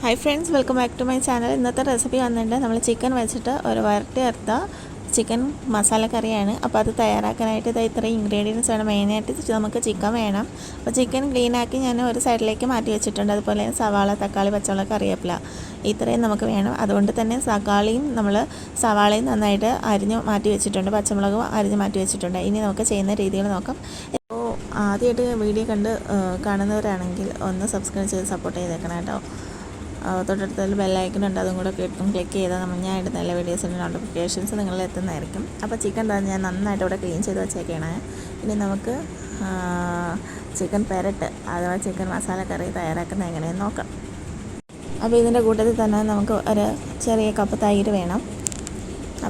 Hi friends, welcome back to my channel. ഇന്നത്തെ recipe വന്നിട്ട് നമ്മൾ ചിക്കൻ വെച്ചിട്ട് ഒരു വരട്ടി ചേർത്ത ചിക്കൻ മസാല കറിയാണ്. അപ്പോൾ അത് തയ്യാറാക്കാനായിട്ട് ഇത്രയും ഇൻഗ്രീഡിയൻസ് വേണം. മെയിനായിട്ട് നമുക്ക് ചിക്കൻ വേണം. അപ്പോൾ ചിക്കൻ ക്ലീനാക്കി ഞാൻ ഒരു സൈഡിലേക്ക് മാറ്റി വെച്ചിട്ടുണ്ട്. അതുപോലെ സവാള, തക്കാളി, പച്ചമുളക്, കറിവേപ്പില ഇത്രയും നമുക്ക് വേണം. അതുകൊണ്ട് തന്നെ സവാളയും നന്നായിട്ട് അരിഞ്ഞ് മാറ്റി വെച്ചിട്ടുണ്ട്, പച്ചമുളകും അരിഞ്ഞ് മാറ്റി വെച്ചിട്ടുണ്ട്. ഇനി നമുക്ക് ചെയ്യുന്ന രീതികൾ നോക്കാം. അപ്പോൾ ആദ്യമായിട്ട് വീഡിയോ കാണുന്നവരാണെങ്കിൽ ഒന്ന് സബ്സ്ക്രൈബ് ചെയ്ത് സപ്പോർട്ട് ചെയ്തേക്കണം കേട്ടോ. തൊട്ടടുത്തൊരു ബെല്ലൈക്കനുണ്ട്, അതും കൂടെ ക്ലിക്ക് ചെയ്താൽ ഞാൻ ഇടുന്ന എല്ലാ വീഡിയോസിൻ്റെ നോട്ടിഫിക്കേഷൻസ് നിങ്ങളിൽ എത്തുന്നതായിരിക്കും. അപ്പോൾ ചിക്കൻ ഞാൻ നന്നായിട്ട് ഇവിടെ ക്ലീൻ ചെയ്ത് വെച്ചേക്കാണ്. ഇനി നമുക്ക് ചിക്കൻ പെരട്ട് അഥവാ ചിക്കൻ മസാല കറി തയ്യാറാക്കുന്നത് എങ്ങനെയെന്ന് നോക്കാം. അപ്പോൾ ഇതിൻ്റെ കൂട്ടത്തിൽ തന്നെ നമുക്ക് ഒരു ചെറിയ കപ്പ് തൈര് വേണം.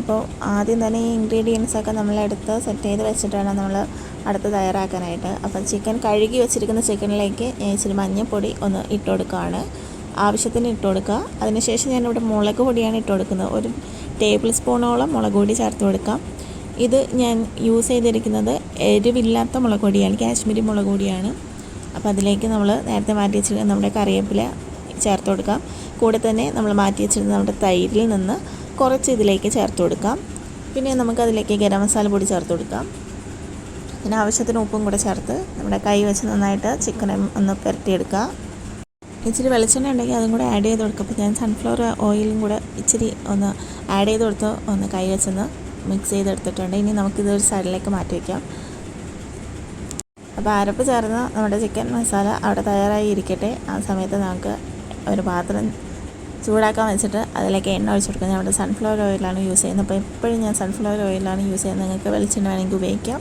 അപ്പോൾ ആദ്യം തന്നെ ഈ ഇൻഗ്രീഡിയൻസൊക്കെ നമ്മളെടുത്ത് സെറ്റ് ചെയ്ത് വെച്ചിട്ട് വേണം നമ്മൾ അടുത്ത് തയ്യാറാക്കാനായിട്ട്. അപ്പോൾ ചിക്കൻ കഴുകി വെച്ചിരിക്കുന്ന ചിക്കനിലേക്ക് ഇച്ചിരി മഞ്ഞൾപ്പൊടി ഒന്ന് ഇട്ട് കൊടുക്കുകയാണ്. ആവശ്യത്തിന് ഇട്ട് കൊടുക്കുക. അതിനുശേഷം ഞാനിവിടെ മുളക് പൊടിയാണ് ഇട്ട് കൊടുക്കുന്നത്. ഒരു ടേബിൾ സ്പൂണോളം മുളക് പൊടി ചേർത്ത് കൊടുക്കാം. ഇത് ഞാൻ യൂസ് ചെയ്തിരിക്കുന്നത് എരിവില്ലാത്ത മുളക് പൊടിയാണ്, കാശ്മീരി മുളക് പൊടിയാണ്. അപ്പോൾ അതിലേക്ക് നമ്മൾ നേരത്തെ മാറ്റി വെച്ചിരുന്ന നമ്മുടെ കറിവേപ്പില ചേർത്ത് കൊടുക്കാം. കൂടെ തന്നെ നമ്മൾ മാറ്റി വെച്ചിരുന്ന നമ്മുടെ തൈരിൽ നിന്ന് കുറച്ച് ഇതിലേക്ക് ചേർത്ത് കൊടുക്കാം. പിന്നെ നമുക്കതിലേക്ക് ഗരം മസാല പൊടി ചേർത്ത് കൊടുക്കാം. പിന്നെ ആവശ്യത്തിന് ഉപ്പും കൂടെ ചേർത്ത് നമ്മുടെ കൈ വെച്ച് നന്നായിട്ട് ചിക്കനെ ഒന്ന് പുരട്ടിയെടുക്കുക. ഇച്ചിരി വെളിച്ചെണ്ണ ഉണ്ടെങ്കിൽ അതും കൂടെ ആഡ് ചെയ്ത് കൊടുക്കും. അപ്പോൾ ഞാൻ സൺഫ്ലവർ ഓയിലും കൂടെ ഇച്ചിരി ഒന്ന് ആഡ് ചെയ്ത് കൊടുത്ത് ഒന്ന് കൈ വെച്ചൊന്ന് മിക്സ് ചെയ്തെടുത്തിട്ടുണ്ട്. ഇനി നമുക്കിതൊരു സൈഡിലേക്ക് മാറ്റി വയ്ക്കാം. അപ്പോൾ അരപ്പ് ചേർന്ന് നമ്മുടെ ചിക്കൻ മസാല അവിടെ തയ്യാറായി ഇരിക്കട്ടെ. ആ സമയത്ത് നമുക്ക് ഒരു പാത്രം ചൂടാക്കാൻ വെച്ചിട്ട് അതിലേക്ക് എണ്ണ ഒഴിച്ച് കൊടുക്കുക. ഞാൻ അവിടെ സൺഫ്ലവർ ഓയിലാണ് യൂസ് ചെയ്യുന്നത്. അപ്പോൾ എപ്പോഴും ഞാൻ സൺഫ്ലവർ ഓയിലാണ് യൂസ് ചെയ്യുന്നത്. നിങ്ങൾക്ക് വെളിച്ചെണ്ണ വേണമെങ്കിൽ ഉപയോഗിക്കാം.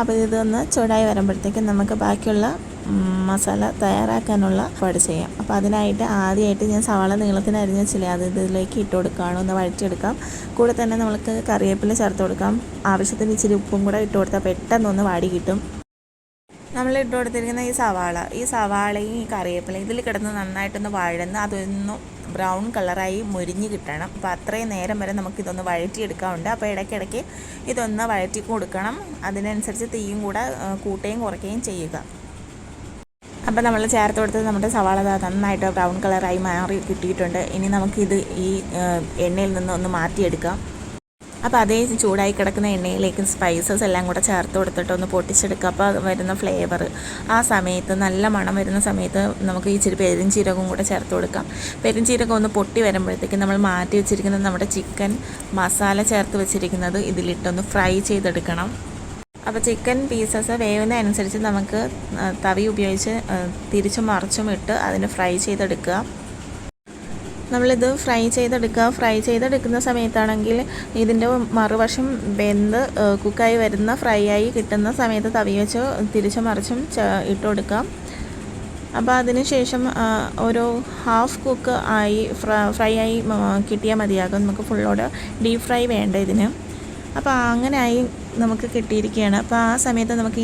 അപ്പോൾ ഇതൊന്ന് ചൂടായി വരുമ്പോഴത്തേക്കും നമുക്ക് ബാക്കിയുള്ള മസാല തയ്യാറാക്കാനുള്ള പാട് ചെയ്യാം. അപ്പോൾ അതിനായിട്ട് ആദ്യമായിട്ട് ഞാൻ സവാള നീളത്തിന് അരിഞ്ഞ വെച്ചില്ലേ, അത് ഇതിലേക്ക് ഇട്ട് കൊടുക്കുകയാണ്. ഒന്ന് വഴറ്റിയെടുക്കാം. കൂടെ തന്നെ നമുക്ക് കറിവേപ്പില ചേർത്ത് കൊടുക്കാം. ആവശ്യത്തിന് ഇച്ചിരി ഉപ്പും കൂടെ ഇട്ട് കൊടുത്താൽ പെട്ടെന്നൊന്ന് വാടി കിട്ടും. നമ്മൾ ഇട്ട് കൊടുത്തിരിക്കുന്ന ഈ സവാളയും ഈ കറിവേപ്പിലയും ഇതിൽ കിടന്ന് നന്നായിട്ടൊന്ന് വഴന്ന് അതൊന്ന് ബ്രൗൺ കളറായി മുരിഞ്ഞ് കിട്ടണം. അപ്പോൾ അത്രയും നേരം വരെ നമുക്കിതൊന്ന് വഴറ്റിയെടുക്കാറുണ്ട്. അപ്പോൾ ഇടയ്ക്കിടയ്ക്ക് ഇതൊന്ന് വഴറ്റി കൊടുക്കണം. അതിനനുസരിച്ച് തീയും കൂടെ കൂട്ടുകയും കുറയ്ക്കുകയും ചെയ്യുക. അപ്പോൾ നമ്മൾ ചേർത്ത് കൊടുത്തത് നമ്മുടെ സവാള നന്നായിട്ട് ബ്രൗൺ കളറായി മാറി കിട്ടിയിട്ടുണ്ട്. ഇനി നമുക്കിത് ഈ എണ്ണയിൽ നിന്ന് ഒന്ന് മാറ്റിയെടുക്കാം. അപ്പോൾ അതേ ചൂടായി കിടക്കുന്ന എണ്ണയിലേക്ക് സ്പൈസസ് എല്ലാം കൂടെ ചേർത്ത് കൊടുത്തിട്ട് ഒന്ന് പൊട്ടിച്ചെടുക്കുക. അപ്പോൾ വരുന്ന ഫ്ലേവർ ആ സമയത്ത് നല്ല മണം വരുന്ന സമയത്ത് നമുക്ക് ഇച്ചിരി പെരുംജീരകവും കൂടെ ചേർത്ത് കൊടുക്കാം. പെരുംജീരകം ഒന്ന് പൊട്ടി വരുമ്പോഴത്തേക്കും നമ്മൾ മാറ്റി വെച്ചിരിക്കുന്നത് നമ്മുടെ ചിക്കൻ മസാല ചേർത്ത് വെച്ചിരിക്കുന്നത് ഇതിലിട്ടൊന്ന് ഫ്രൈ ചെയ്തെടുക്കണം. അപ്പോൾ ചിക്കൻ പീസസ് വേവുന്ന അനുസരിച്ച് നമുക്ക് തവി ഉപയോഗിച്ച് തിരിച്ചും മറിച്ചും ഇട്ട് അതിന് ഫ്രൈ ചെയ്തെടുക്കുക. നമ്മളിത് ഫ്രൈ ചെയ്തെടുക്കുന്ന സമയത്താണെങ്കിൽ ഇതിൻ്റെ മറുവശം വെന്ത് കുക്കായി വരുന്ന ഫ്രൈ ആയി കിട്ടുന്ന സമയത്ത് തവി വെച്ച് തിരിച്ചും മറിച്ചും ഇട്ട് കൊടുക്കാം. അപ്പോൾ അതിന് ശേഷം ഒരു ഹാഫ് കുക്ക് ആയി ഫ്രൈ ആയി കിട്ടിയാൽ മതിയാകും. നമുക്ക് ഫുള്ളോട് ഡീപ്പ് ഫ്രൈ വേണ്ട ഇതിന്. അപ്പോൾ അങ്ങനെ ആയി നമുക്ക് കിട്ടിയിരിക്കുകയാണ്. അപ്പോൾ ആ സമയത്ത് നമുക്ക്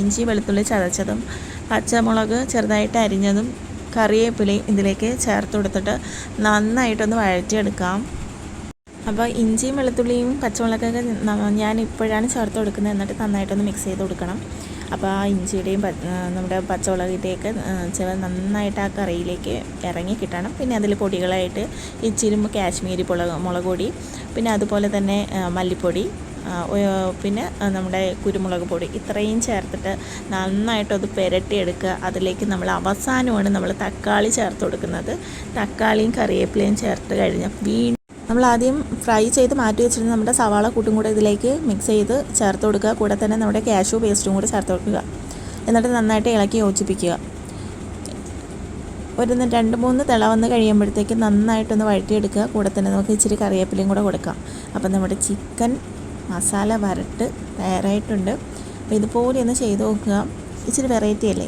ഇഞ്ചി വെളുത്തുള്ളി ചതച്ചതും പച്ചമുളക് ചെറുതായിട്ട് അരിഞ്ഞതും കറിവേപ്പിലയും ഇതിലേക്ക് ചേർത്ത് കൊടുത്തിട്ട് നന്നായിട്ടൊന്ന് വഴറ്റിയെടുക്കാം. അപ്പോൾ ഇഞ്ചിയും വെളുത്തുള്ളിയും പച്ചമുളകൊക്കെ ഞാൻ ഇപ്പോഴാണ് ചേർത്ത് കൊടുക്കുന്നത്. എന്നിട്ട് നന്നായിട്ടൊന്ന് മിക്സ് ചെയ്ത് കൊടുക്കണം. അപ്പോൾ ആ ഇഞ്ചിയുടെയും നമ്മുടെ പച്ചമുളകിൻ്റെയൊക്കെ നന്നായിട്ട് ആ കറിയിലേക്ക് ഇറങ്ങി കിട്ടണം. പിന്നെ അതിൽ പൊടികളായിട്ട് ഇച്ചിരി കാശ്മീരി മുളക് പൊടി, പിന്നെ അതുപോലെ തന്നെ മല്ലിപ്പൊടി, പിന്നെ നമ്മുടെ കുരുമുളക് പൊടി ഇത്രയും ചേർത്തിട്ട് നന്നായിട്ടത് പുരട്ടിയെടുക്കുക. അതിലേക്ക് നമ്മൾ അവസാനമാണ് നമ്മൾ തക്കാളി ചേർത്ത് കൊടുക്കുന്നത്. തക്കാളിയും കറിവേപ്പിലയും ചേർത്ത് കഴിഞ്ഞാൽ വീണ്ടും നമ്മൾ ആദ്യം ഫ്രൈ ചെയ്ത് മാറ്റി വെച്ചിരുന്ന നമ്മുടെ സവാള കൂട്ടും കൂടെ ഇതിലേക്ക് മിക്സ് ചെയ്ത് ചേർത്ത് കൊടുക്കുക. കൂടെ തന്നെ നമ്മുടെ കാഷ്യൂ പേസ്റ്റും കൂടെ ചേർത്ത് കൊടുക്കുക. എന്നിട്ട് നന്നായിട്ട് ഇളക്കി യോജിപ്പിക്കുക. ഒരു 2-3 തിള വന്ന് കഴിയുമ്പോഴത്തേക്ക് നന്നായിട്ടൊന്ന് വഴറ്റിയെടുക്കുക. കൂടെ തന്നെ നമുക്ക് ഇച്ചിരി കറിവേപ്പിലയും കൂടെ കൊടുക്കാം. അപ്പം നമ്മുടെ ചിക്കൻ മസാല വരട്ട് തയ്യാറായിട്ടുണ്ട്. അപ്പോൾ ഇതുപോലെ ഒന്ന് ചെയ്ത് നോക്കുക. ഇച്ചിരി വെറൈറ്റി അല്ലേ.